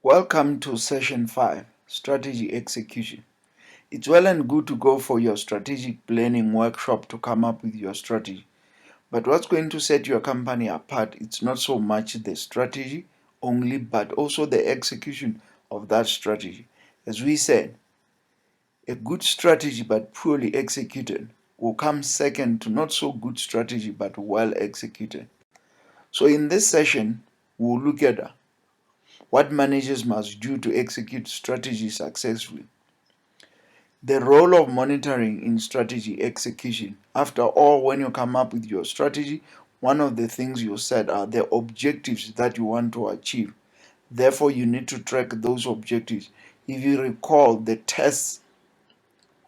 Welcome to Session 5, Strategy Execution. It's well and good to go for your strategic planning workshop to come up with your strategy. But what's going to set your company apart, it's not so much the strategy only, but also the execution of that strategy. As we said, a good strategy but poorly executed will come second to not so good strategy but well executed. So in this session, we'll look at what managers must do to execute strategy successfully. The role of monitoring in strategy execution. After all, when you come up with your strategy, one of the things you set are the objectives that you want to achieve. Therefore, you need to track those objectives. If you recall the tests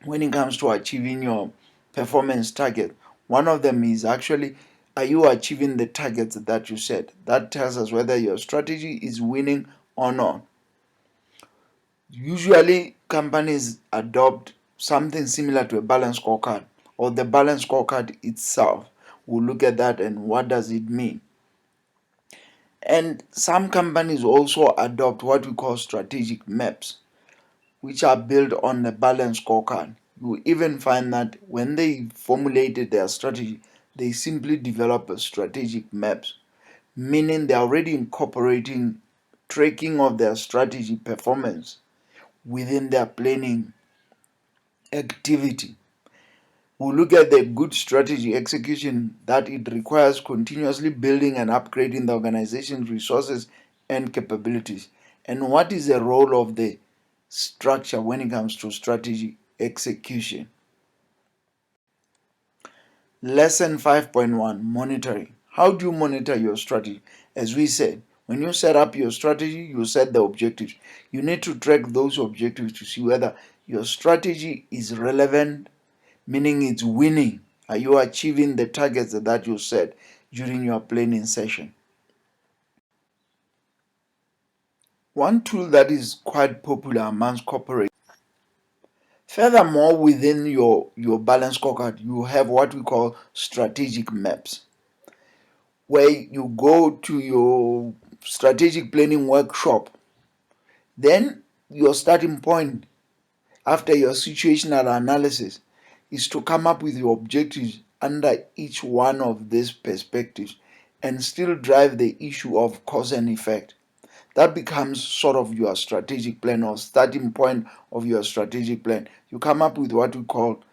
when it comes to achieving your performance target, one of them is actually, are you achieving the targets that you set? That tells us whether your strategy is winning or not. Usually, companies adopt something similar to a balance scorecard or the balance scorecard itself. We'll look at that and what does it mean. And some companies also adopt what we call strategic maps, which are built on the balance scorecard. You even find that when they formulated their strategy, they simply develop a strategic maps, meaning they're already incorporating tracking of their strategy performance within their planning activity. We'll look at the good strategy execution, that it requires continuously building and upgrading the organization's resources and capabilities. And what is the role of the structure when it comes to strategy execution? Lesson 5.1, Monitoring. How do you monitor your strategy? As we said, when you set up your strategy, you set the objectives. You need to track those objectives to see whether your strategy is relevant, meaning it's winning. Are you achieving the targets that you set during your planning session? One tool that is quite popular amongst corporates. Furthermore, within your balance scorecard, you have what we call strategic maps, where you go to your strategic planning workshop. Then your starting point after your situational analysis is to come up with your objectives under each one of these perspectives and still drive the issue of cause and effect. That becomes sort of your strategic plan or starting point of your strategic plan. You come up with what we call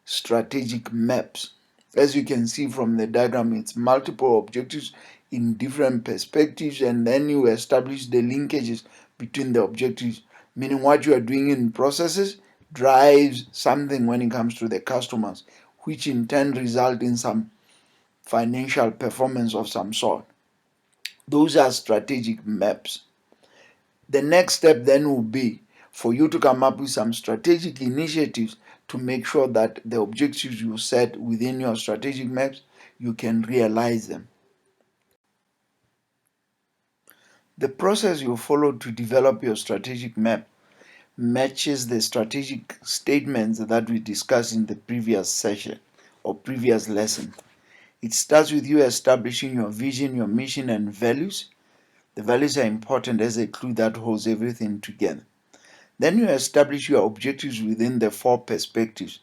strategic maps. As you can see from the diagram, it's multiple objectives in different perspectives, and then you establish the linkages between the objectives, meaning what you are doing in processes drives something when it comes to the customers, which in turn result in some financial performance of some sort. Those are strategic maps. The next step then will be for you to come up with some strategic initiatives to make sure that the objectives you set within your strategic maps, you can realize them. The process you follow to develop your strategic map matches the strategic statements that we discussed in the previous session or previous lesson. It starts with you establishing your vision, your mission, and values. The values are important as a glue that holds everything together. Then you establish your objectives within the four perspectives.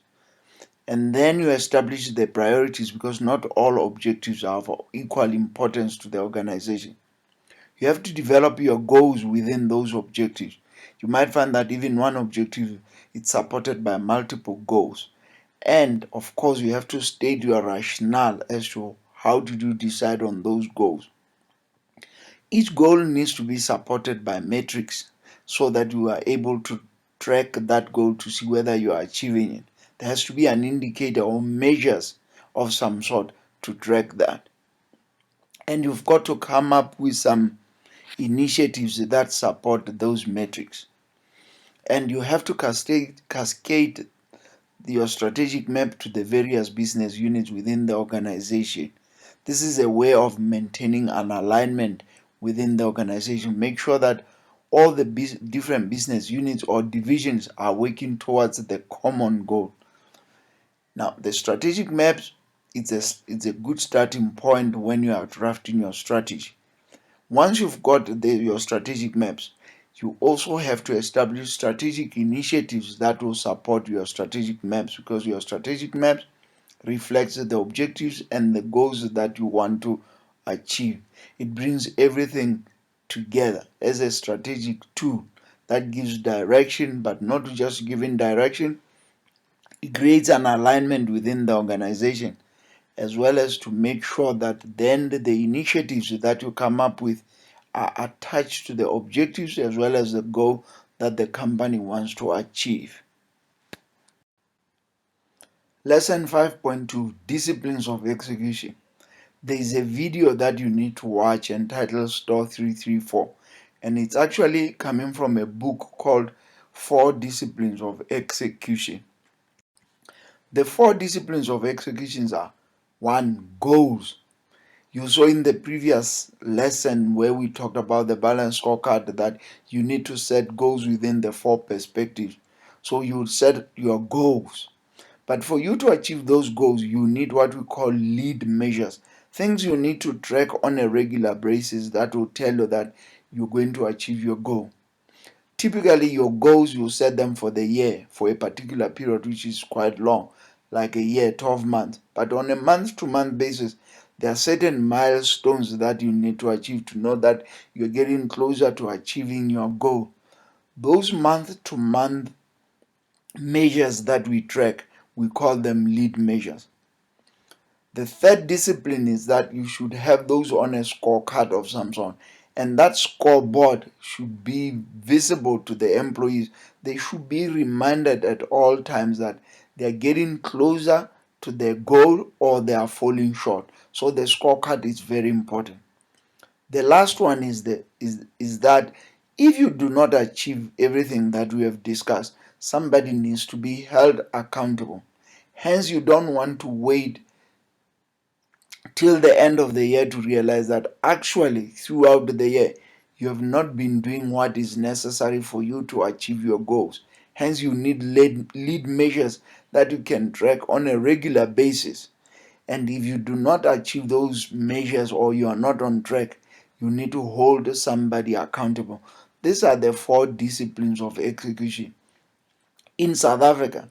And then you establish the priorities, because not all objectives are of equal importance to the organization. You have to develop your goals within those objectives. You might find that even one objective is supported by multiple goals. And of course, you have to state your rationale as to how did you decide on those goals. Each goal needs to be supported by metrics so that you are able to track that goal to see whether you are achieving it. There has to be an indicator or measures of some sort to track that. And you've got to come up with some initiatives that support those metrics. And you have to cascade your strategic map to the various business units within the organization. This is a way of maintaining an alignment within the organization. Make sure that all the different business units or divisions are working towards the common goal. Now, the strategic maps, it's a good starting point when you are drafting your strategy. Once you've got your strategic maps, You also have to establish strategic initiatives that will support your strategic maps, because your strategic maps reflects the objectives and the goals that you want to achieve. It brings everything together as a strategic tool that gives direction, but not just giving direction. It creates an alignment within the organization, as well as to make sure that then the initiatives that you come up with are attached to the objectives as well as the goal that the company wants to achieve. Lesson 5.2, Disciplines of Execution. There is a video that you need to watch entitled Store 334, and it's actually coming from a book called 4 Disciplines of Execution. The 4 disciplines of executions are: 1. Goals. You saw in the previous lesson where we talked about the balanced scorecard that you need to set goals within the 4 perspectives. So you set your goals. But for you to achieve those goals, you need what we call lead measures. Things you need to track on a regular basis that will tell you that you're going to achieve your goal. Typically, your goals, you set them for the year, for a particular period, which is quite long, like a year, 12 months. But on a month-to-month basis, there are certain milestones that you need to achieve to know that you're getting closer to achieving your goal. Those month-to-month measures that we track, we call them lead measures. The third discipline is that you should have those on a scorecard of some sort, and that scoreboard should be visible to the employees. They should be reminded at all times that they are getting closer to their goal or they are falling short. So the scorecard is very important. The last one is that if you do not achieve everything that we have discussed, somebody needs to be held accountable. Hence, you don't want to wait till the end of the year to realize that actually throughout the year you have not been doing what is necessary for you to achieve your goals. Hence, you need lead measures that you can track on a regular basis. And if you do not achieve those measures or you are not on track, you need to hold somebody accountable. These are the 4 disciplines of execution. In South Africa,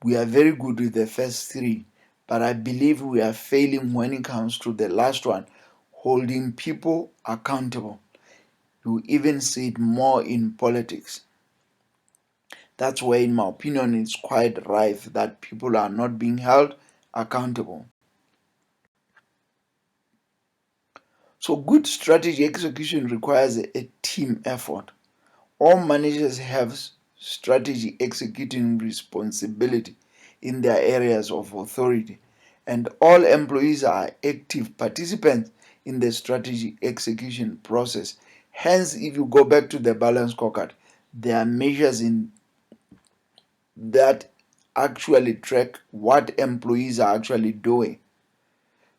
we are very good with the first 3, but I believe we are failing when it comes to the last one, holding people accountable. You even see it more in politics. That's where, in my opinion, it's quite rife that people are not being held accountable. So good strategy execution requires a team effort. All managers have strategy executing responsibility in their areas of authority, and all employees are active participants in the strategy execution process. Hence, if you go back to the balance scorecard, there are measures in that actually track what employees are actually doing,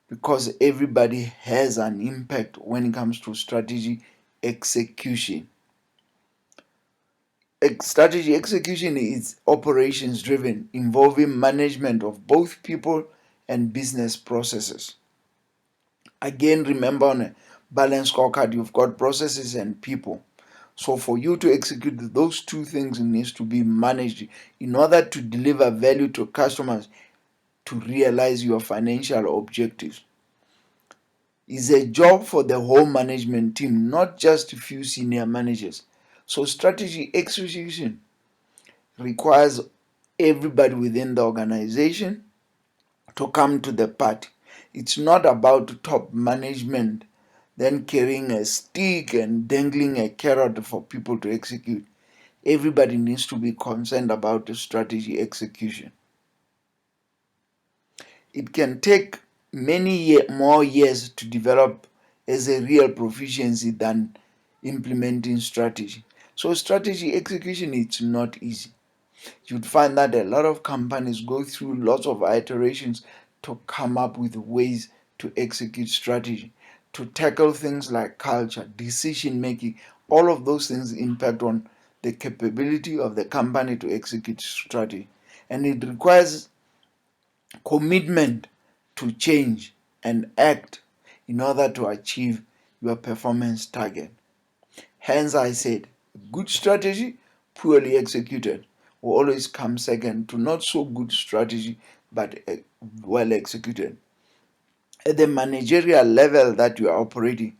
because everybody has an impact when it comes to strategy execution. Strategy execution is operations driven, involving management of both people and business processes. Again, remember, on a balanced scorecard, you've got processes and people. So for you to execute those 2 things, needs to be managed in order to deliver value to customers, to realize your financial objectives. It's a job for the whole management team, not just a few senior managers. So strategy execution requires everybody within the organization to come to the party. It's not about top management then carrying a stick and dangling a carrot for people to execute. Everybody needs to be concerned about the strategy execution. It can take many more years to develop as a real proficiency than implementing strategy. So strategy execution, it's not easy. You'd find that a lot of companies go through lots of iterations to come up with ways to execute strategy, to tackle things like culture, decision making. All of those things impact on the capability of the company to execute strategy. And it requires commitment to change and act in order to achieve your performance target. Hence, I said Good strategy, poorly executed, will always come second to not so good strategy but well executed. At the managerial level that you are operating,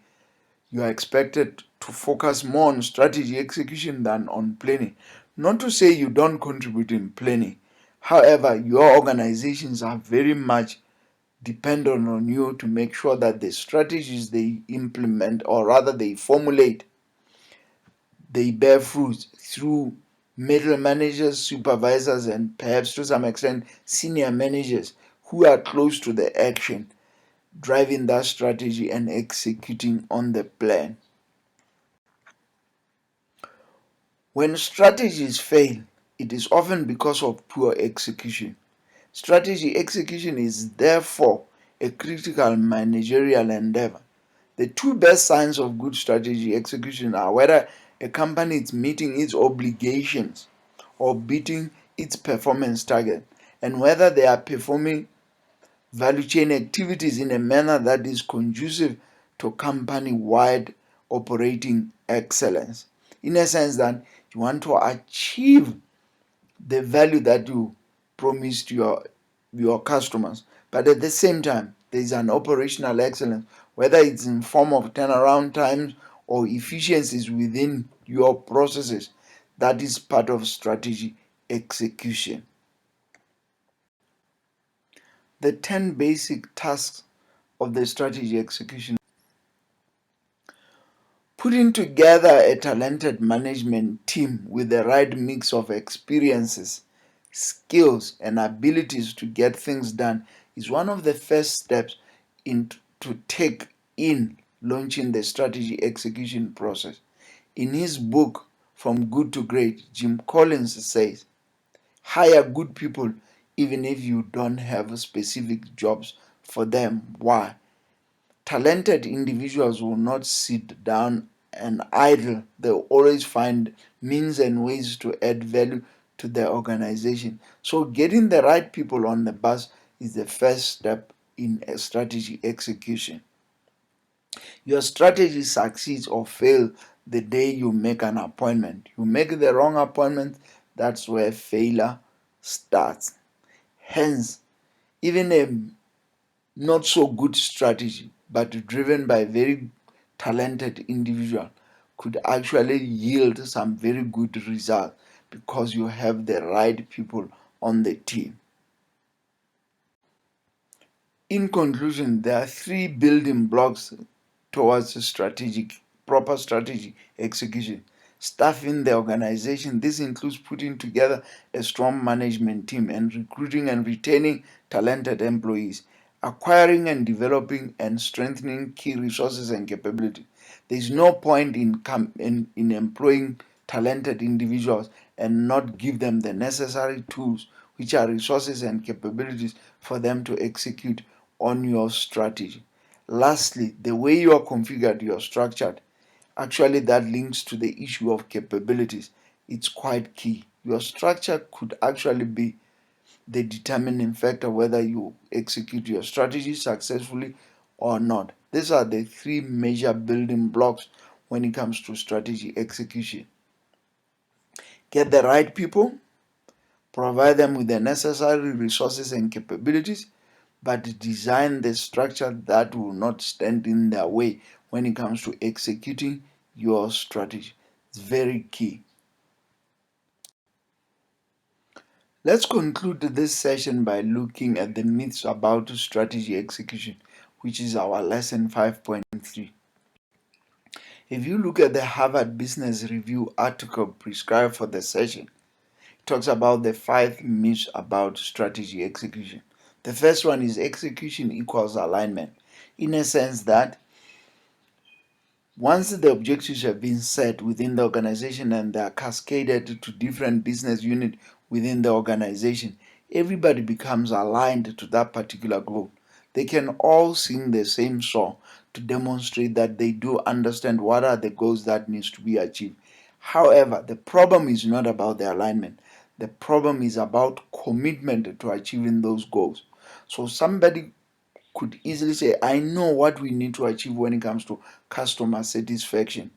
you are expected to focus more on strategy execution than on planning. Not to say you don't contribute in planning. However, your organizations are very much dependent on you to make sure that the strategies they implement, or rather they formulate, they bear fruit through middle managers, supervisors, and perhaps to some extent senior managers who are close to the action, driving that strategy and executing on the plan. When strategies fail, it is often because of poor execution. Strategy execution is therefore a critical managerial endeavor. The two best signs of good strategy execution are whether a company is meeting its obligations or beating its performance target, and whether they are performing value chain activities in a manner that is conducive to company-wide operating excellence. In a sense that you want to achieve the value that you promised your customers, but at the same time there is an operational excellence, whether it's in form of turnaround times or efficiencies within your processes. That is part of strategy execution. The 10 basic tasks of the strategy execution: putting together a talented management team with the right mix of experiences, skills, and abilities to get things done is one of the first steps to take in launching the strategy execution process. In his book, From Good to Great, Jim Collins says, hire good people even if you don't have specific jobs for them. Why? Talented individuals will not sit down and idle. They'll always find means and ways to add value to their organization. So getting the right people on the bus is the first step in a strategy execution. Your strategy succeeds or fails the day you make an appointment. You make the wrong appointment, that's where failure starts. Hence, even a not so good strategy, but driven by very talented individual, could actually yield some very good results because you have the right people on the team. In conclusion, there are three building blocks towards proper strategy execution. Staffing the organization. This includes putting together a strong management team and recruiting and retaining talented employees. Acquiring and developing and strengthening key resources and capabilities. There is no point in employing talented individuals and not give them the necessary tools, which are resources and capabilities for them to execute on your strategy. Lastly, the way you are configured, you are structured, actually that links to the issue of capabilities. It's quite key. Your structure could actually be the determining factor whether you execute your strategy successfully or not. These are the three major building blocks when it comes to strategy execution. Get the right people, provide them with the necessary resources and capabilities, but design the structure that will not stand in their way when it comes to executing your strategy. It's very key. Let's conclude this session by looking at the myths about strategy execution, which is our lesson 5.3. If you look at the Harvard Business Review article prescribed for the session, it talks about the 5 myths about strategy execution. The first one is execution equals alignment, in a sense that once the objectives have been set within the organization and they are cascaded to different business units within the organization, everybody becomes aligned to that particular goal. They can all sing the same song to demonstrate that they do understand what are the goals that needs to be achieved. However, the problem is not about the alignment. The problem is about commitment to achieving those goals. So somebody could easily say, I know what we need to achieve when it comes to customer satisfaction.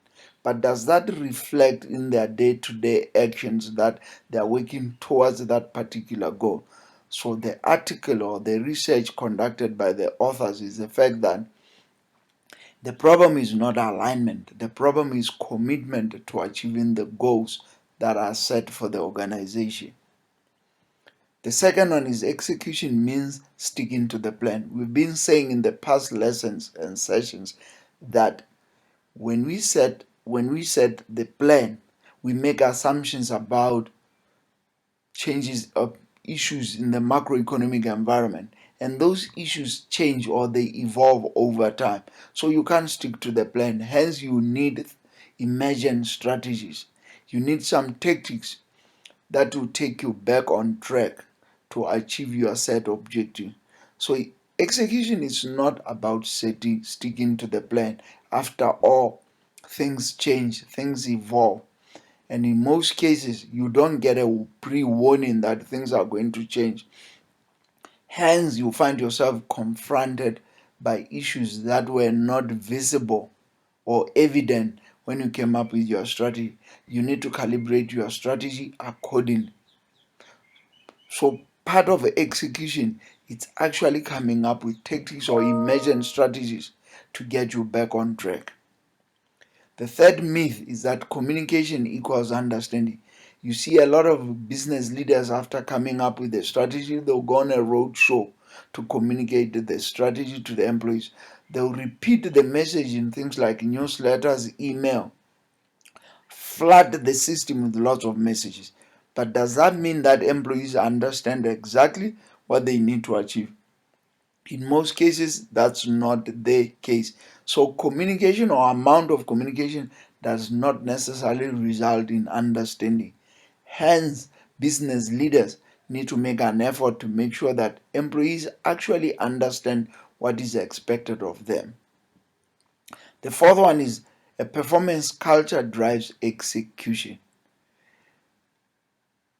but does that reflect in their day-to-day actions that they are working towards that particular goal? So the article or the research conducted by the authors is the fact that the problem is not alignment. The problem is commitment to achieving the goals that are set for the organization. The second one is execution means sticking to the plan. We've been saying in the past lessons and sessions that when we set the plan, we make assumptions about changes of issues in the macroeconomic environment, and those issues change or they evolve over time, so you can't stick to the plan. Hence you need emergent strategies, you need some tactics that will take you back on track to achieve your set objective. So execution is not about sticking to the plan. After all, things change, things evolve, and in most cases you don't get a pre-warning that things are going to change. Hence you find yourself confronted by issues that were not visible or evident when you came up with your strategy. You need to calibrate your strategy accordingly. So part of execution, it's actually coming up with tactics or emergent strategies to get you back on track. The third myth is that communication equals understanding. You see a lot of business leaders, after coming up with a strategy, they'll go on a road show to communicate the strategy to the employees. They'll repeat the message in things like newsletters, email, flood the system with lots of messages. But does that mean that employees understand exactly what they need to achieve? In most cases, that's not the case. So communication or amount of communication does not necessarily result in understanding. Hence, business leaders need to make an effort to make sure that employees actually understand what is expected of them. The fourth one is a performance culture drives execution.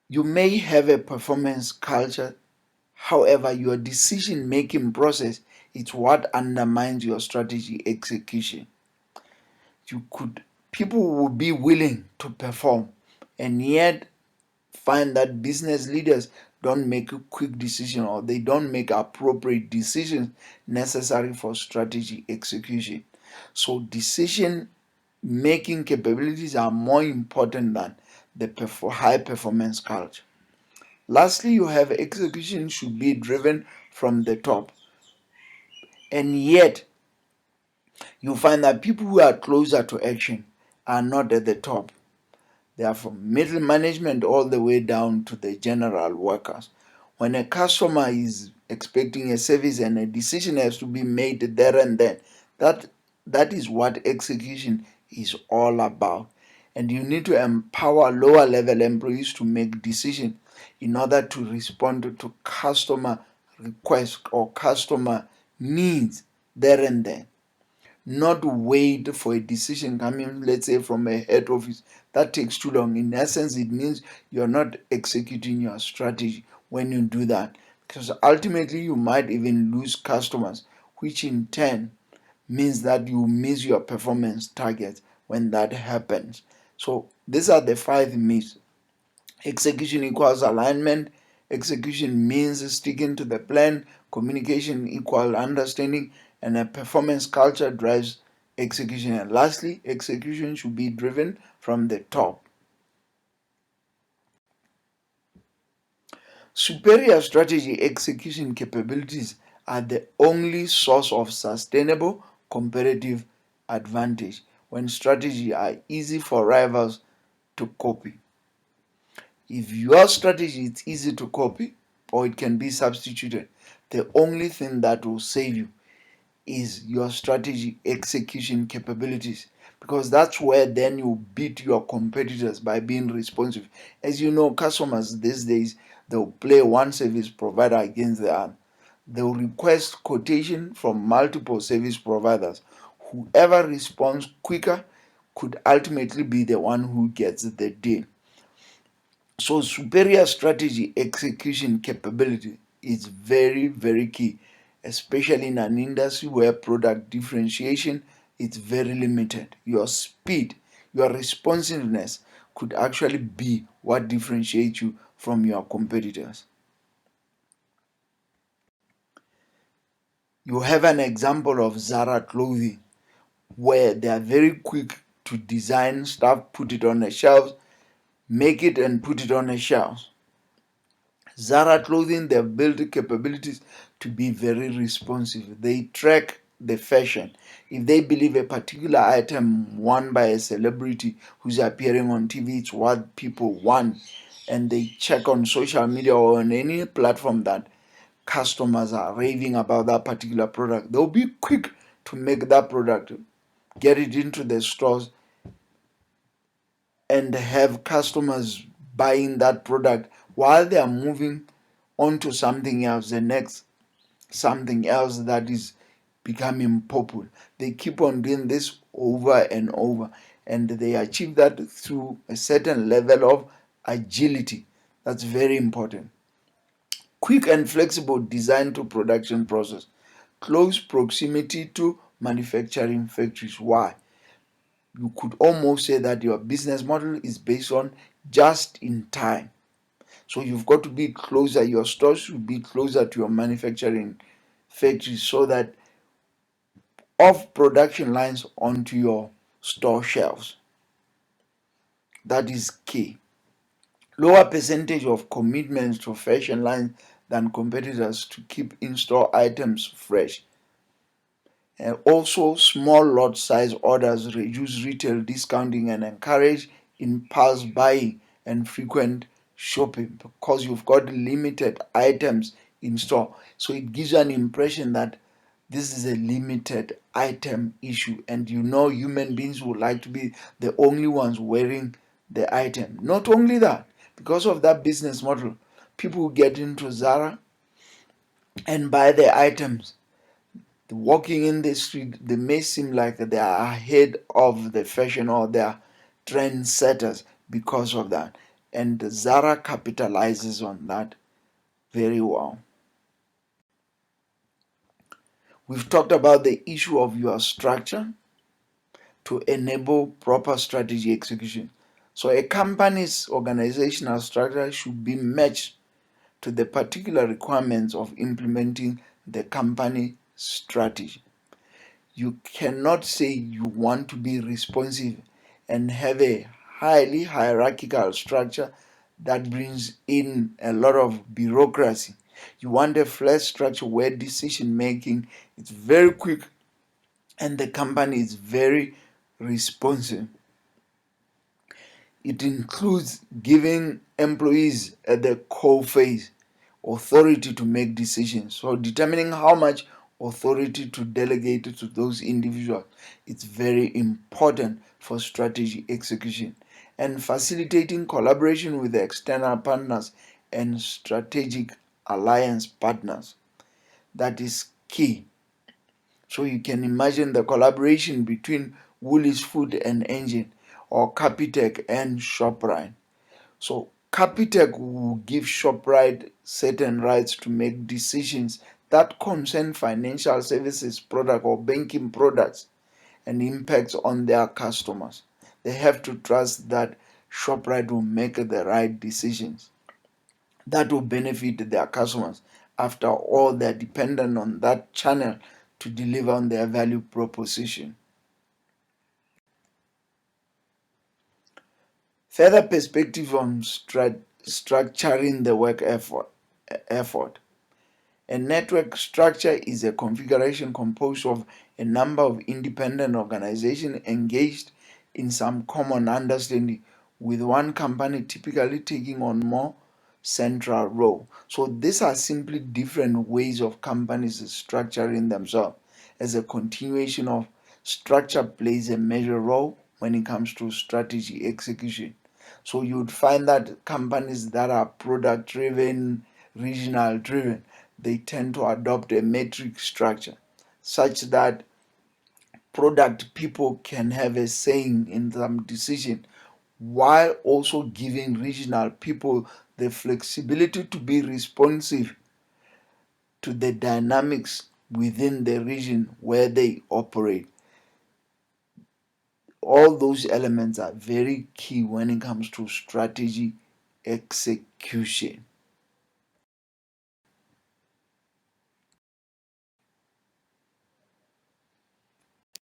You may have a performance culture, however, your decision-making process is what undermines your strategy execution. People will be willing to perform and yet find that business leaders don't make a quick decision or they don't make appropriate decisions necessary for strategy execution. So decision making capabilities are more important than the high performance culture. Lastly, you have execution should be driven from the top, and yet you find that people who are closer to action are not at the top. They are from middle management all the way down to the general workers. When a customer is expecting a service and a decision has to be made there and then, that is what execution is all about. And you need to empower lower level employees to make decisions in order to respond to customer requests or customer needs there and then, not wait for a decision coming, let's say, from a head office. That takes too long. In essence, it means you're not executing your strategy when you do that, because ultimately you might even lose customers, which in turn means that you miss your performance targets when that happens. So these are the 5 myths. Execution equals alignment. Execution means sticking to the plan. Communication equals understanding. And a performance culture drives execution. And lastly, execution should be driven from the top. Superior strategy execution capabilities are the only source of sustainable competitive advantage when strategies are easy for rivals to copy. If your strategy is easy to copy or it can be substituted, the only thing that will save you is your strategy execution capabilities, because that's where then you beat your competitors by being responsive. As you know, customers these days, they'll play one service provider against the other. They'll request quotation from multiple service providers. Whoever responds quicker could ultimately be the one who gets the deal. So superior strategy execution capability is very, very key, especially in an industry where product differentiation is very limited. Your speed, Your responsiveness could actually be what differentiates you from your competitors. You have an example of Zara clothing, where they are very quick to design stuff, put it on the shelves, make it and put it on the shelves. Zara clothing, they've built capabilities to be very responsive. They track the fashion. If they believe a particular item worn by a celebrity who's appearing on TV, it's what people want, and they check on social media or on any platform that customers are raving about that particular product, they'll be quick to make that product, get it into the stores, and have customers buying that product while they are moving on to something else, the next something else that is becoming popular. They keep on doing this over and over, and they achieve that through a certain level of agility. That's very important. Quick and flexible design to production process. Close proximity to manufacturing factories. Why? You could almost say that your business model is based on just in time. So you've got to be closer, your stores should be closer to your manufacturing factories so that off production lines onto your store shelves. That is key. Lower percentage of commitments to fashion lines than competitors to keep in-store items fresh. And also, small lot size orders reduce retail discounting and encourage impulse buying and frequent shopping because you've got limited items in store. So it gives you an impression that this is a limited item issue, and human beings would like to be the only ones wearing the item. Not only that, because of that business model, people get into Zara and buy the items. Walking in the street, they may seem like they are ahead of the fashion or they are trendsetters because of that. And Zara capitalizes on that very well. We've talked about the issue of your structure to enable proper strategy execution. So a company's organizational structure should be matched to the particular requirements of implementing the company strategy. You cannot say you want to be responsive and have a highly hierarchical structure that brings in a lot of bureaucracy. You want a flat structure where decision making is very quick and the company is very responsive. It includes giving employees at the core phase authority to make decisions. So determining how much authority to delegate to those individuals, it's very important for strategy execution. And facilitating collaboration with the external partners and strategic alliance partners. That is key. So you can imagine the collaboration between Woolies Food and Engine or Capitec and Shoprite. So Capitec will give Shoprite certain rights to make decisions that concern financial services product or banking products and impacts on their customers. They have to trust that Shoprite will make the right decisions that will benefit their customers. After all, they're dependent on that channel to deliver on their value proposition. Further perspective on structuring the work effort. A network structure is a configuration composed of a number of independent organizations engaged in some common understanding, with one company typically taking on more central role. So these are simply different ways of companies structuring themselves. As a continuation of structure plays a major role when it comes to strategy execution. So you would find that companies that are product driven, regional driven, they tend to adopt a metric structure such that product people can have a saying in some decision, while also giving regional people the flexibility to be responsive to the dynamics within the region where they operate. all those elements are very key when it comes to strategy execution.